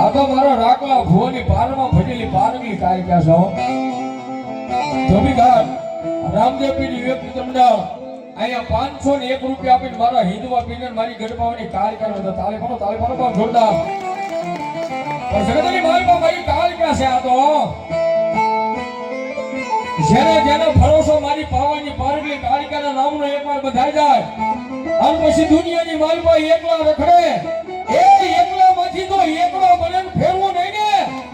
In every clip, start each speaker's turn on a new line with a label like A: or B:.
A: આ તો મારો રાખલા ભુવની પારમાં ફટેલી પારંગી કાયકા છો ધોબીઘાટ રામદેવ પીર વ્યક્તિ તમને અહીંયા 501 રૂપિયા આપીને મારા હિન્દવા પીને મારી ગઢબાવાની કાર કરો તો તાલે પણ જોરદાર પણ જગતની માલમાં મારી કાર ક્યાં છે આ તો જેને ભરોસો મારી પાવાની પારગલી કાળિકાના નામનો એકવાર બધાઈ જાય અને પછી દુનિયાની માલમાં એકલા રખડે એ એકલામાંથી તો એકલો બને ફેરવું નહીં ને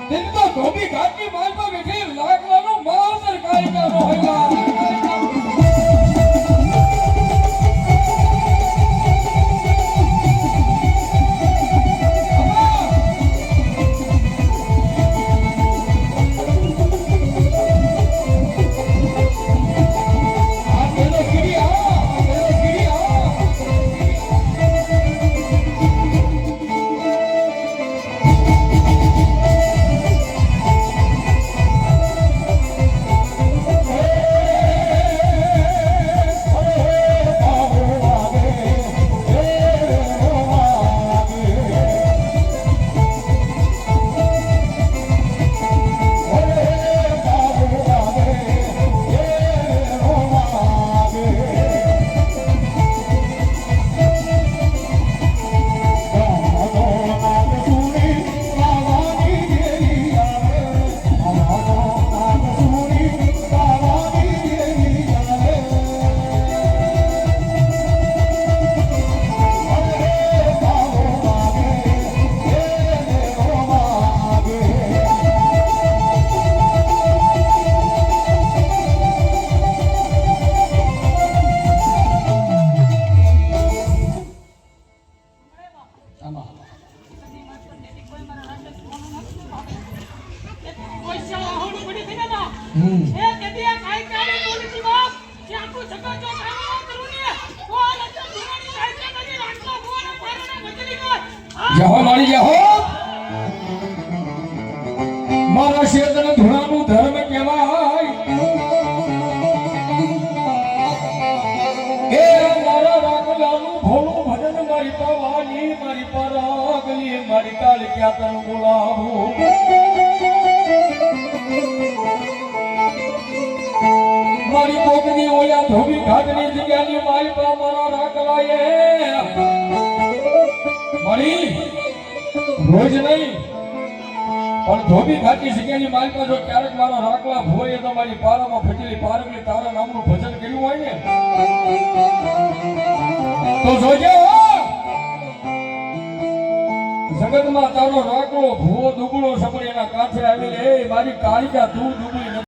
A: તેને તો ધોબી ઘાટની માલમાં બેઠી લાકડાનો માવતર કાળિકાનો હોય જહો મારી જહો મારા શેતન ધૂણાનું ધર્મ કહેવાય એ મારા રાખલાનું ભોળું ભજન મારી પાવાની મારી પરાગલી મારી કાળી ક્યાં તને બોલાવું મારી કોકની ઓયા ધોબી ઘાટની જગ્યાની મારી પા મારા રાખલાએ મારી રોજ નહીં પણ ધોબી ઘાટની જગ્યાની માલિકા જો ક્યારેક મારા રાખલા ભોય તો મારી પારામાં ફટેલી પારગલી તારા નામનું ભજન કર્યું હોય ને તો જોજે જગતમાં તારો રાખલો ભૂવો દુબળો સપડી એના કાંઠે આવી એ મારી કાળિકા તું દુબળી